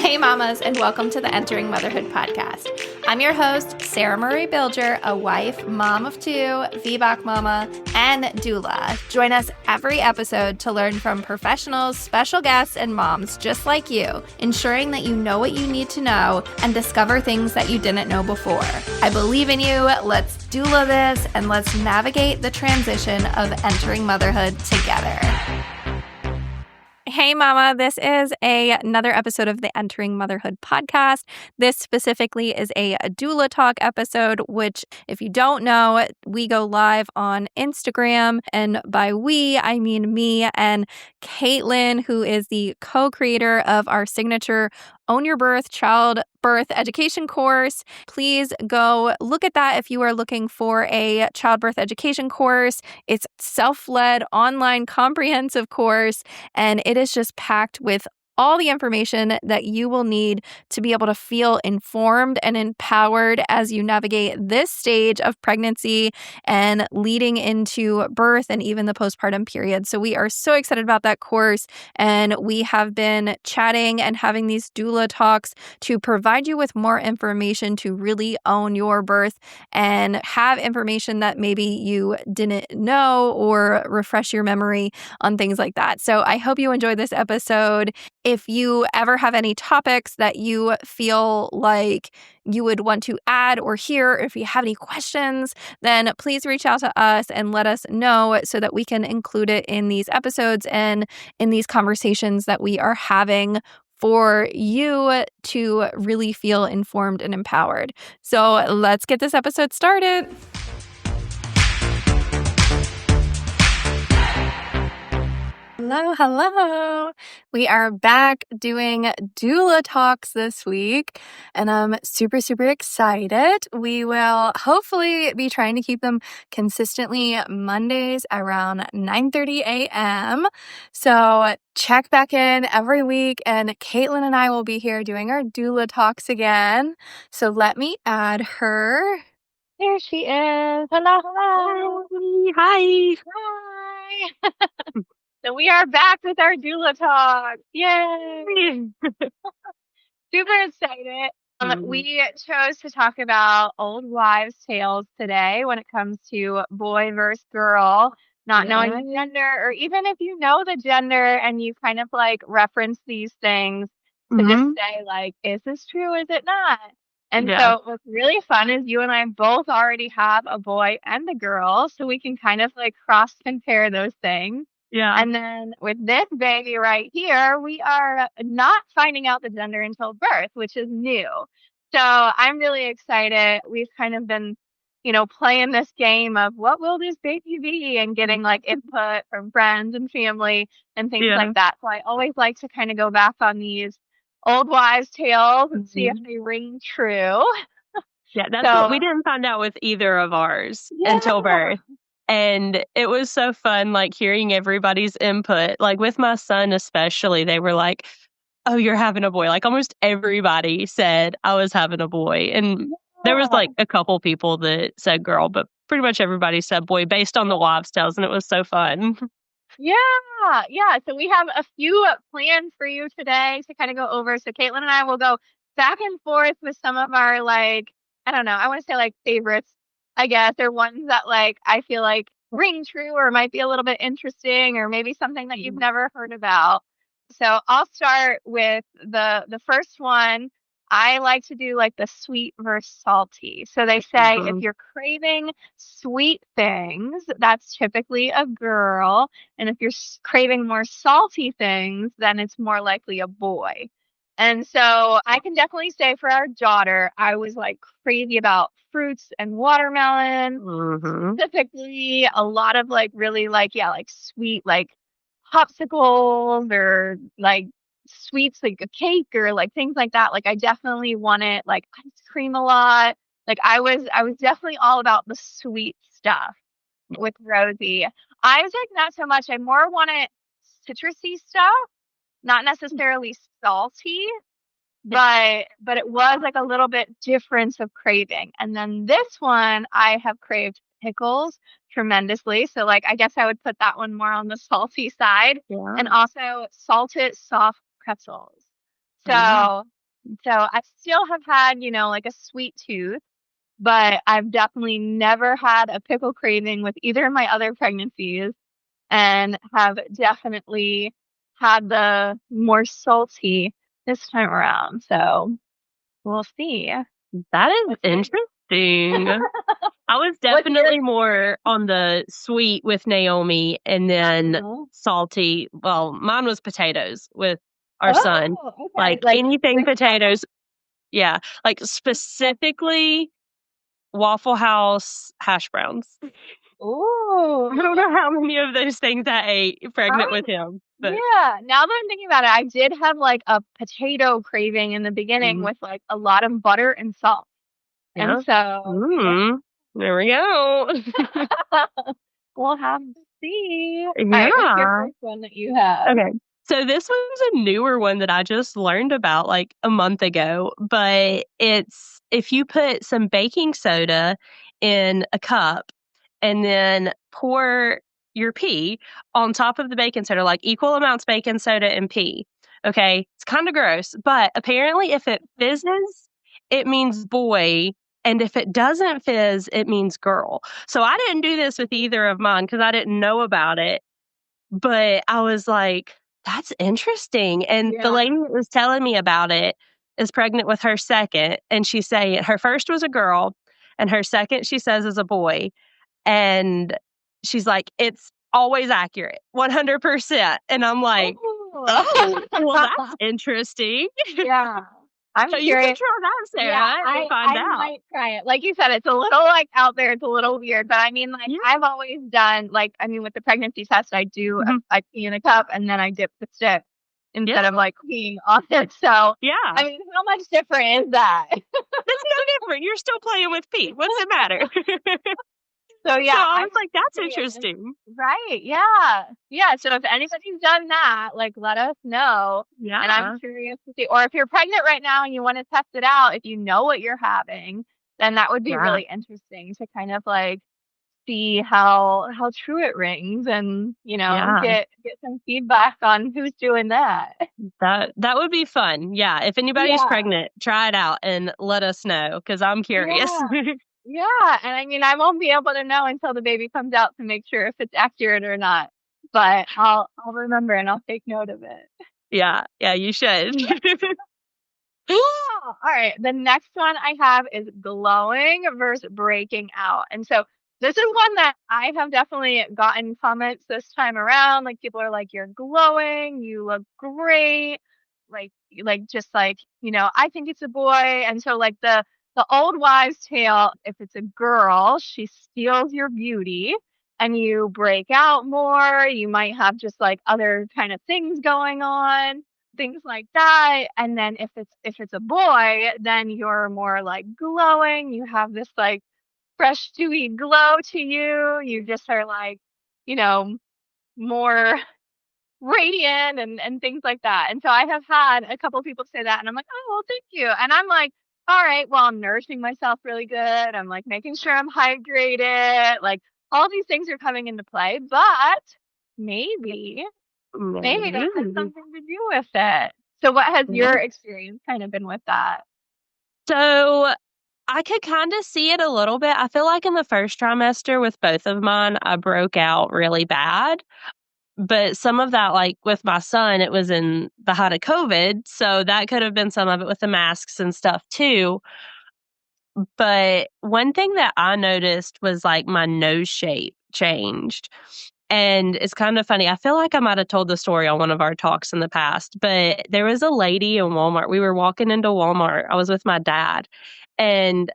Hey mamas, and welcome to the Entering Motherhood podcast. I'm your host, Sarah Marie Bilger, a wife, mom of two, VBAC mama, and doula. Join us every episode to learn from professionals, special guests, and moms just like you, ensuring that you know what you need to know and discover things that you didn't know before. I believe in you. Let's doula this, and let's navigate the transition of entering motherhood together. Hey mama, this is another episode of the Entering Motherhood podcast. This specifically is a Doula Talk episode, which if you don't know, we go live on Instagram. And by we, I mean me and Katelyn, who is the co-creator of our signature Own Your Birth childbirth education course. Please go look at that if you are looking for a childbirth education course. It's self-led online comprehensive course, and it is just packed with all the information that you will need to be able to feel informed and empowered as you navigate this stage of pregnancy and leading into birth and even the postpartum period. So we are so excited about that course, and we have been chatting and having these doula talks to provide you with more information to really own your birth and have information that maybe you didn't know or refresh your memory on things like that. So I hope you enjoyed this episode. If you ever have any topics that you feel like you would want to add or hear, if you have any questions, then please reach out to us and let us know so that we can include it in these episodes and in these conversations that we are having for you to really feel informed and empowered. So let's get this episode started. Hello. We are back doing doula talks this week, and I'm super excited. We will hopefully be trying to keep them consistently Mondays around 9:30 a.m. So check back in every week, and Katelyn and I will be here doing our doula talks again. So let me add her. There she is. Hello. Hi. So we are back with our doula talk. Yay! Super excited. We chose to talk about old wives' tales today when it comes to boy versus girl, not knowing the gender, or even if you know the gender and you kind of like reference these things to just say like, is this true? Is it not? And so what's really fun is you and I both already have a boy and a girl, so we can kind of like cross compare those things. Yeah. And then with this baby right here, we are not finding out the gender until birth, which is new. So I'm really excited. We've kind of been, playing this game of what will this baby be and getting like input from friends and family and things like that. So I always like to kind of go back on these old wives' tales and see if they ring true. Yeah, that's what we didn't find out with either of ours until birth. And it was so fun, like, hearing everybody's input. Like, with my son especially, they were like, oh, you're having a boy. Like, almost everybody said I was having a boy. And there was, like, a couple people that said girl, but pretty much everybody said boy based on the wives' tales, and it was so fun. Yeah. So we have a few plans for you today to kind of go over. So Katelyn and I will go back and forth with some of our, like, I don't know, I want to say like favorites, I guess, or ones that like I feel like ring true or might be a little bit interesting or maybe something that you've never heard about. So I'll start with the first one. I like to do like the sweet versus salty. So they say if you're craving sweet things, that's typically a girl. And if you're craving more salty things, then it's more likely a boy. And so I can definitely say for our daughter, I was like crazy about fruits and watermelon, specifically a lot of like really like sweet like popsicles or like sweets like a cake or like things like that. Like I definitely wanted like ice cream a lot. Like I was definitely all about the sweet stuff with Rosie. Isaac, not so much. I more wanted citrusy stuff, not necessarily salty, but it was like a little bit difference of craving. And then this one, I have craved pickles tremendously. So like I guess I would put that one more on the salty side, and also salted soft pretzels. So So I still have had, like a sweet tooth, but I've definitely never had a pickle craving with either of my other pregnancies, and have definitely had the more salty this time around. So we'll see. That is interesting. I was definitely more on the sweet with Naomi and then salty. Well, mine was potatoes with our son. Okay. Like anything potatoes. Yeah. Like specifically Waffle House hash browns. Ooh. I don't know how many of those things I ate pregnant with him. But. Yeah. Now that I'm thinking about it, I did have like a potato craving in the beginning with like a lot of butter and salt. Yeah. And so there we go. we'll have to see. Yeah. All right, what's your first one that you have? Okay. So this one's a newer one that I just learned about like a month ago, but it's if you put some baking soda in a cup and then pour your pee on top of the baking soda, like equal amounts baking soda and pee. Okay. It's kind of gross, but apparently if it fizzes, it means boy. And if it doesn't fizz, it means girl. So I didn't do this with either of mine because I didn't know about it. But I was like, that's interesting. And the lady that was telling me about it is pregnant with her second. And she's saying her first was a girl and her second, she says, is a boy. And she's like, it's always accurate, 100%. And I'm like, oh, well, that's interesting. Yeah. I'm so curious. You can try that, Sarah, and find out. I might try it. Like you said, it's a little like out there. It's a little weird, but I mean, like I've always done with the pregnancy test, I do I pee in a cup and then I dip the stick instead of like peeing on it. So I mean, how much different is that? That's no different. You're still playing with pee. What's it matter? So yeah, so I was like, that's interesting. Right. Yeah. Yeah. So if anybody's done that, like let us know. Yeah. And I'm curious to see. Or if you're pregnant right now and you want to test it out, if you know what you're having, then that would be really interesting to kind of like see how true it rings and, get some feedback on who's doing that. That would be fun. Yeah. If anybody's pregnant, try it out and let us know because I'm curious. Yeah, and I mean, I won't be able to know until the baby comes out to make sure if it's accurate or not. But I'll remember and I'll take note of it. Yeah, you should. All right, the next one I have is glowing versus breaking out. And so this is one that I have definitely gotten comments this time around. Like people are like, you're glowing, you look great. Just like, I think it's a boy. And so like the old wives' tale, if it's a girl, she steals your beauty and you break out more. You might have just like other kind of things going on, things like that. And then if it's a boy, then you're more like glowing. You have this like fresh, dewy glow to you. You just are like, more radiant and things like that. And so I have had a couple of people say that and I'm like, oh, well, thank you. And I'm like, all right, well, I'm nourishing myself really good. I'm like making sure I'm hydrated. Like all these things are coming into play, but maybe that has something to do with it. So what has your experience kind of been with that? So I could kind of see it a little bit. I feel like in the first trimester with both of mine, I broke out really bad. But some of that, like with my son, it was in the height of COVID. So that could have been some of it with the masks and stuff too. But one thing that I noticed was like my nose shape changed. And it's kind of funny. I feel like I might have told the story on one of our talks in the past, but there was a lady in Walmart. We were walking into Walmart. I was with my dad and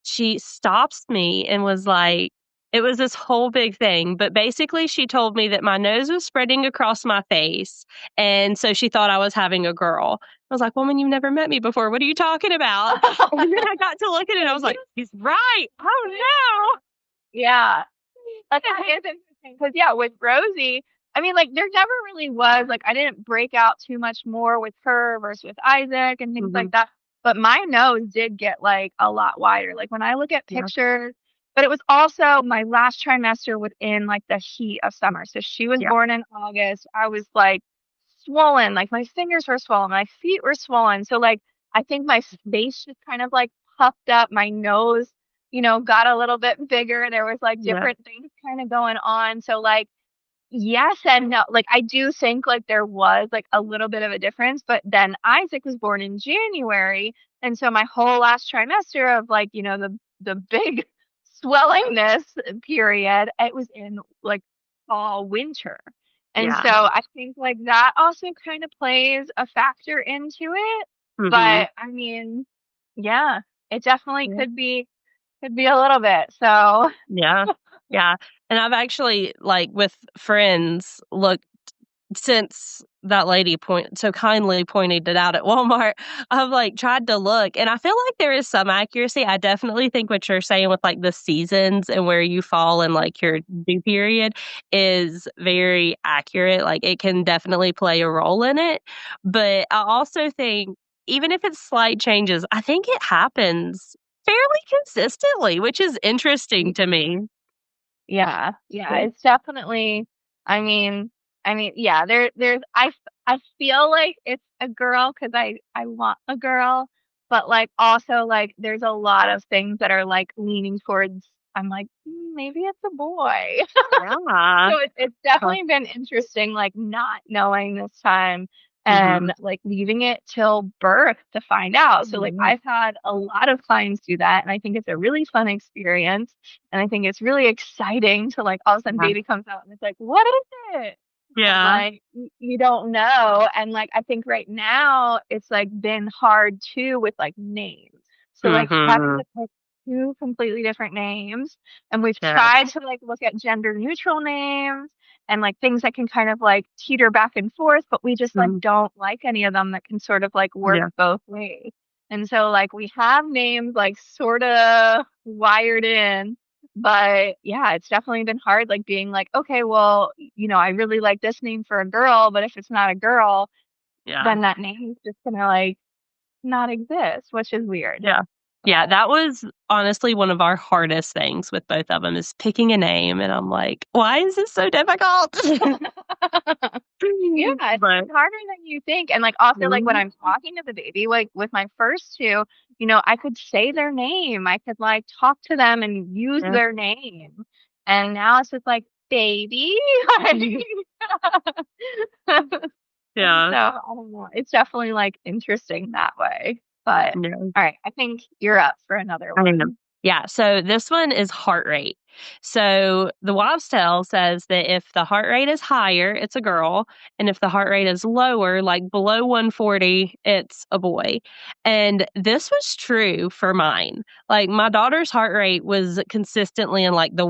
she stops me and was like, it was this whole big thing, but basically she told me that my nose was spreading across my face. And so she thought I was having a girl. I was like, woman, you've never met me before. What are you talking about? And then I got to look at it and I was like, he's right. Oh no. Yeah. That is interesting. Because with Rosie, I mean, like there never really was, like I didn't break out too much more with her versus with Isaac and things like that. But my nose did get like a lot wider. Like when I look at pictures, but it was also my last trimester within like the heat of summer. So she was born in August. I was like swollen, like my fingers were swollen, my feet were swollen. So like I think my face just kind of like puffed up. My nose, got a little bit bigger. There was like different things kind of going on. So like, yes and no. Like, I do think like there was like a little bit of a difference, but then Isaac was born in January. And so my whole last trimester of like, the big swellingness period, it was in like fall, winter. And so I think like that also kind of plays a factor into it. But I mean, yeah, it definitely could be a little bit. So Yeah. And I've actually, like, with friends, looked since that lady so kindly pointed it out at Walmart. I've like tried to look, and I feel like there is some accuracy. I definitely think what you're saying with like the seasons and where you fall in like your due period is very accurate. Like, it can definitely play a role in it. But I also think even if it's slight changes, I think it happens fairly consistently, which is interesting to me. yeah, it's definitely. I mean, yeah. There's. I feel like it's a girl because I want a girl, but like also like there's a lot of things that are like leaning towards. I'm like, maybe it's a boy. Yeah. So it's definitely been interesting, like not knowing this time and like leaving it till birth to find out. So like I've had a lot of clients do that, and I think it's a really fun experience, and I think it's really exciting to like all of a sudden baby comes out and it's like, what is it? And like you don't know, and like I think right now it's like been hard too with like names. So like having to pick two completely different names, and we've tried to like look at gender neutral names and like things that can kind of like teeter back and forth, but we just like don't like any of them that can sort of like work both ways. And so like we have names like sort of wired in, but yeah, it's definitely been hard like being like, okay, well, I really like this name for a girl, but if it's not a girl, then that name is just gonna like not exist, which is weird. Yeah, that was honestly one of our hardest things with both of them is picking a name, and I'm like, "Why is this so difficult?" Yeah, it's harder than you think. And like also like when I'm talking to the baby, like with my first two, I could say their name. I could like talk to them and use their name. And now it's just like baby. Yeah. So I don't know. It's definitely like interesting that way. But all right, I think you're up for another one. Yeah, so this one is heart rate. So the Wives' Tale says that if the heart rate is higher, it's a girl, and if the heart rate is lower, like below 140, it's a boy. And this was true for mine. Like, my daughter's heart rate was consistently in like the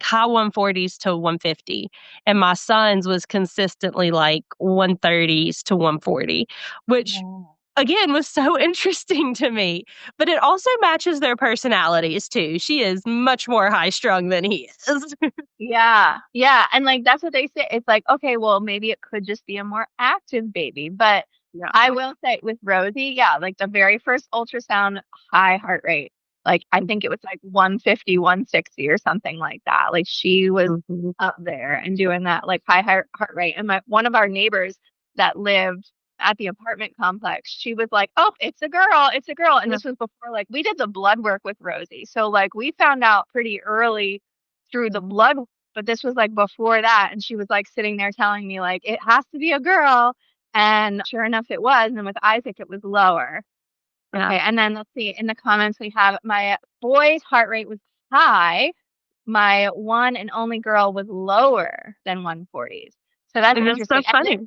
high 140s to 150, and my son's was consistently like 130s to 140, which again was so interesting to me. But it also matches their personalities too. She is much more high strung than he is. Yeah. And like that's what they say. It's like, okay, well, maybe it could just be a more active baby. But I will say with Rosie, like the very first ultrasound, high heart rate. Like I think it was like 150, 160 or something like that. Like she was up there and doing that like high heart rate. And one of our neighbors that lived at the apartment complex, she was like, oh, it's a girl. And this was before like we did the blood work with Rosie. So like we found out pretty early through the blood, but this was like before that. And she was like sitting there telling me like it has to be a girl. And sure enough it was. And then with Isaac it was lower. Okay, and then let's see, in the comments we have my boy's heart rate was high. My one and only girl was lower than 140s. So that's interesting. So funny.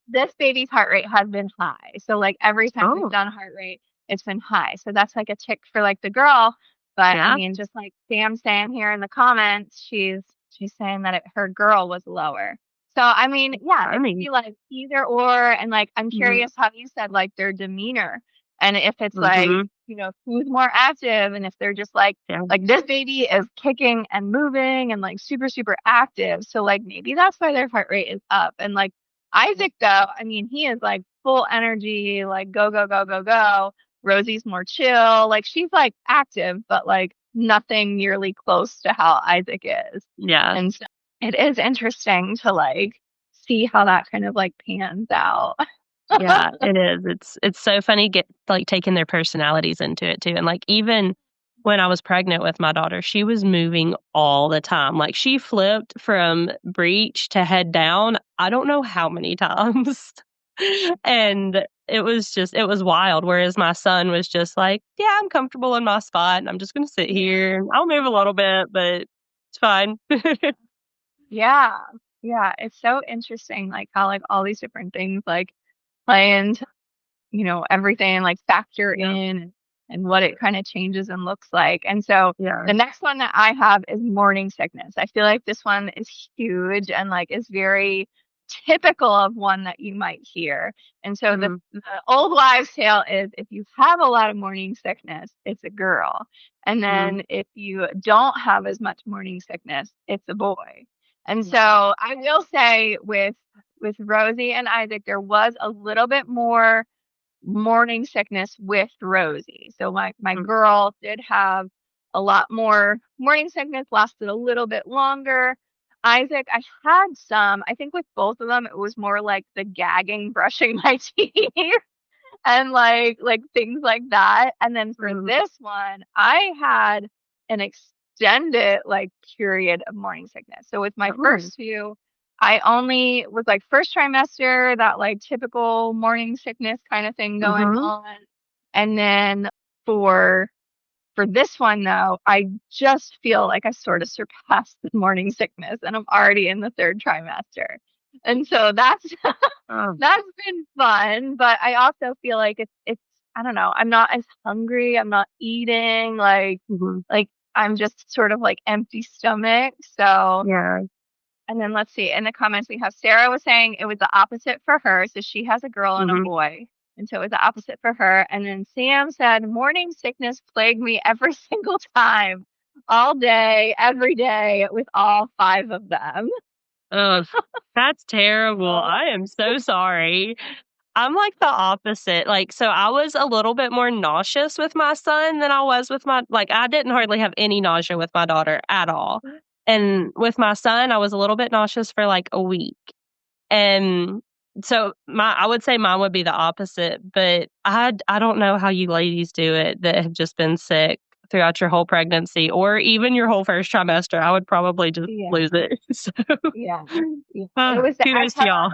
This baby's heart rate has been high. So like every time we've done heart rate, it's been high. So that's like a tick for like the girl. But I mean, just like Sam saying here in the comments, she's saying that her girl was lower. So I mean, I feel like either or, and like I'm curious how you said like their demeanor, and if it's like who's more active, and if they're just like this baby is kicking and moving and like super super active, so like maybe that's why their heart rate is up. And like Isaac though, I mean he is like full energy, like go go go go go. Rosie's more chill, like she's like active, but like nothing nearly close to how Isaac is. And so it is interesting to like see how that kind of like pans out. Yeah, it is. It's so funny taking their personalities into it too. And like even when I was pregnant with my daughter, she was moving all the time. Like she flipped from breech to head down, I don't know how many times. And it was wild. Whereas my son was just like, yeah, I'm comfortable in my spot and I'm just going to sit here. I'll move a little bit, but it's fine. Yeah. Yeah. It's so interesting, like how like all these different things like play into, everything and like factor Yeah. in and what it kind of changes and looks like. And so Yeah. the next one that I have is morning sickness. I feel like this one is huge and like is very typical of one that you might hear. And so the old wives' tale is if you have a lot of morning sickness, it's a girl. And then if you don't have as much morning sickness, it's a boy. And so I will say with Rosie and Isaac, there was a little bit more morning sickness with Rosie. So my girl did have a lot more morning sickness, lasted a little bit longer. Isaac, I had some. I think with both of them, it was more like the gagging, brushing my teeth and like things like that. And then for this one, I had an extended like period of morning sickness. So with my first two, I only was like first trimester, that like typical morning sickness kind of thing going on. And then for this one though, I just feel like I sort of surpassed the morning sickness and I'm already in the third trimester. And so that's that's been fun, but I also feel like it's I don't know, I'm not as hungry, I'm not eating like I'm just sort of like empty stomach. So Yeah. and then let's see, in the comments we have Sarah was saying it was the opposite for her. So she has a girl and a boy. And so it was the opposite for her. And then Sam said, morning sickness plagued me every single time, all day, every day, with all 5 of them. Oh, that's terrible. I am so sorry. I'm like the opposite. Like, so I was a little bit more nauseous with my son than I was with I didn't hardly have any nausea with my daughter at all. And with my son, I was a little bit nauseous for like a week. And so I would say mine would be the opposite, but I don't know how you ladies do it that have just been sick throughout your whole pregnancy or even your whole first trimester. I would probably just lose it. So Yeah. It was kudos to y'all.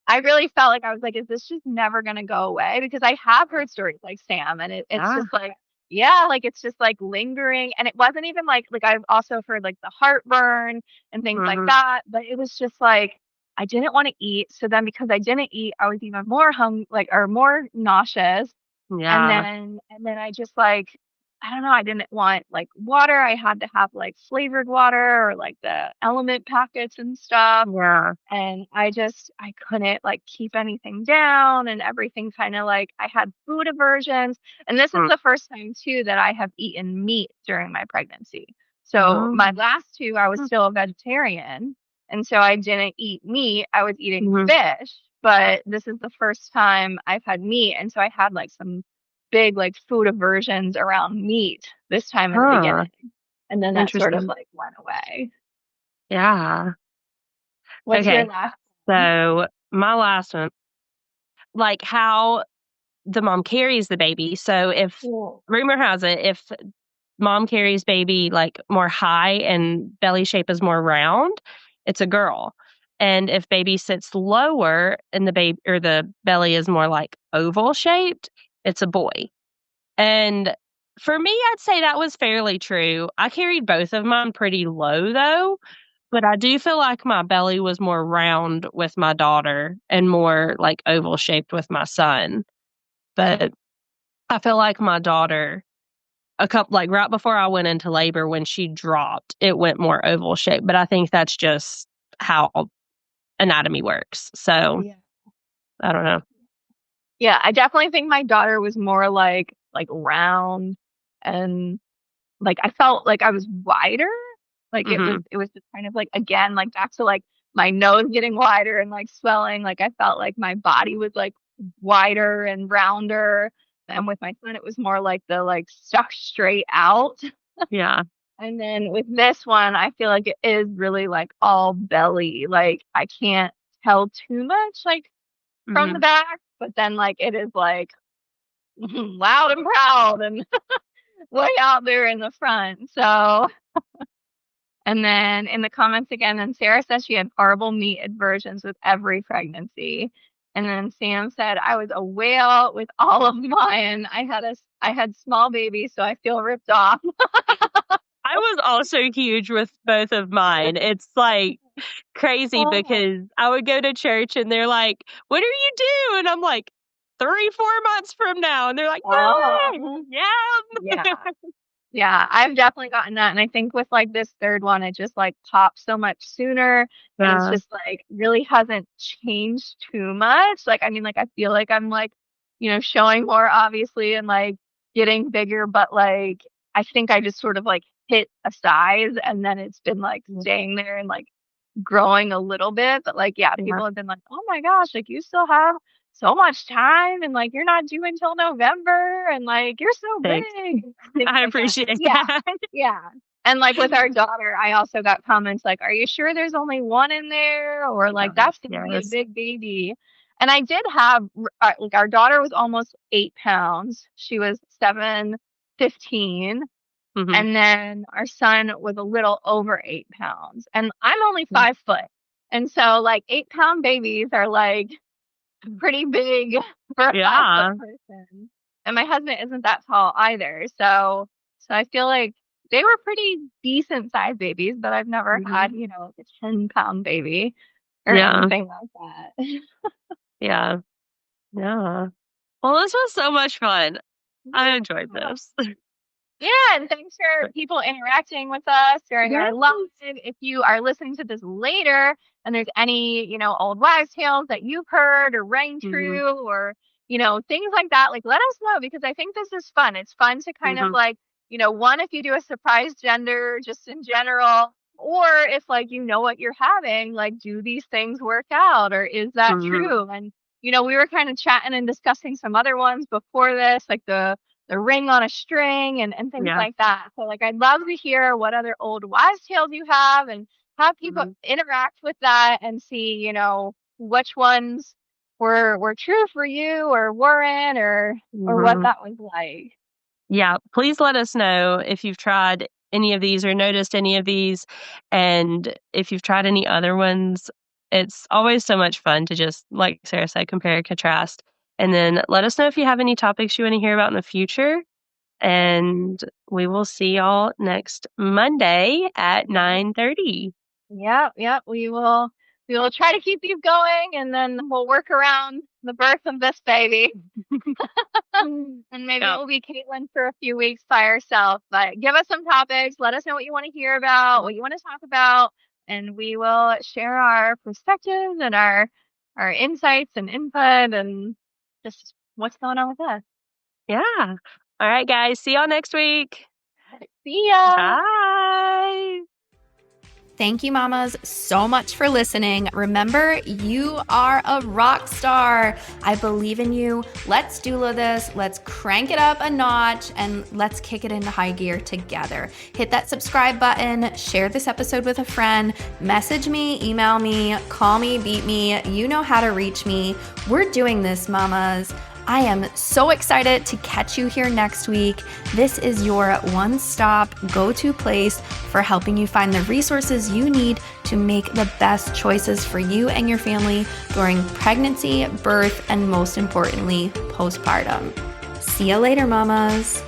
I really felt like I was like, is this just never gonna go away? Because I have heard stories like Sam and it's just like like it's just like lingering and it wasn't even like I've also heard like the heartburn and things like that, but it was just like I didn't want to eat. So then because I didn't eat, I was even more or more nauseous. Yeah. And then I just like I don't know, I didn't want like water. I had to have like flavored water or like the element packets and stuff. Yeah. And I couldn't like keep anything down and everything kind of like I had food aversions. And this is the first time too that I have eaten meat during my pregnancy. So my last two, I was still a vegetarian. And so I didn't eat meat. I was eating fish. But this is the first time I've had meat. And so I had like some big like food aversions around meat this time in the beginning. And then that sort of like went away. Yeah. What's your last one? So my last one, like how the mom carries the baby. So if rumor has it, if mom carries baby like more high and belly shape is more round, it's a girl. And if baby sits lower and the baby or the belly is more like oval shaped, it's a boy. And for me, I'd say that was fairly true. I carried both of mine pretty low though, but I do feel like my belly was more round with my daughter and more like oval shaped with my son. But I feel like my daughter, right before I went into labor, when she dropped, it went more oval shaped. But I think that's just how anatomy works. So I don't know. Yeah, I definitely think my daughter was more like round and like I felt like I was wider. Like it was just kind of like again like back to like my nose getting wider and like swelling. Like I felt like my body was like wider and rounder. And with my son, it was more like the like stuck straight out. Yeah. And then with this one, I feel like it is really like all belly. Like I can't tell too much like from the back, but then like it is like loud and proud and way out there in the front. So, and then in the comments again, and Sarah says she had horrible meat aversions with every pregnancy. And then Sam said, I was a whale with all of mine. I had small babies, so I feel ripped off. I was also huge with both of mine. It's like crazy because I would go to church and they're like, when are you due? And I'm like, 3-4 months from now. And they're like, yeah. Yeah, I've definitely gotten that. And I think with like this third one, it just like pops so much sooner. And it's just like really hasn't changed too much. Like, I mean, like I feel like I'm like, showing more obviously and like getting bigger, but like I think I just sort of like hit a size and then it's been like staying there and like growing a little bit. But like, people have been like, oh my gosh, like you still have so much time and like you're not due until November and like you're so Thanks. big. I appreciate that. Yeah. And like with our daughter, I also got comments like, are you sure there's only one in there? Or like, that's gonna be a big baby. And I did have, like our daughter was almost 8 pounds. She was 7'15". And then our son was a little over 8 pounds. And I'm only 5 foot. And so like 8-pound babies are like pretty big for a 5 foot person. And my husband isn't that tall either. So I feel like they were pretty decent sized babies, but I've never had, like a 10-pound baby or anything like that. Yeah. Well, this was so much fun. I enjoyed this. Yeah, and thanks for people interacting with us during our live. If you are listening to this later and there's any, old wives' tales that you've heard or rang true or, things like that, like let us know because I think this is fun. It's fun to kind of like, one, if you do a surprise gender just in general, or if like what you're having, like do these things work out or is that true? And, we were kind of chatting and discussing some other ones before this, like the ring on a string and things like that. So like I'd love to hear what other old wives' tales you have and have people interact with that and see, which ones were true for you or weren't or what that was like. Yeah, please let us know if you've tried any of these or noticed any of these. And if you've tried any other ones, it's always so much fun to just, like Sarah said, compare and contrast. And then let us know if you have any topics you want to hear about in the future. And we will see y'all next Monday at 9:30. Yeah. We will try to keep these going and then we'll work around the birth of this baby. And maybe it will be Katelyn for a few weeks by herself. But give us some topics. Let us know what you want to hear about, what you want to talk about. And we will share our perspectives and our insights and input and just what's going on with us. Yeah. All right, guys. See y'all next week. See ya. Bye. Thank you, mamas, so much for listening. Remember, you are a rock star. I believe in you. Let's doula this. Let's crank it up a notch and let's kick it into high gear together. Hit that subscribe button, share this episode with a friend, message me, email me, call me, beat me. You know how to reach me. We're doing this, mamas. I am so excited to catch you here next week. This is your one-stop go-to place for helping you find the resources you need to make the best choices for you and your family during pregnancy, birth, and most importantly, postpartum. See you later, mamas.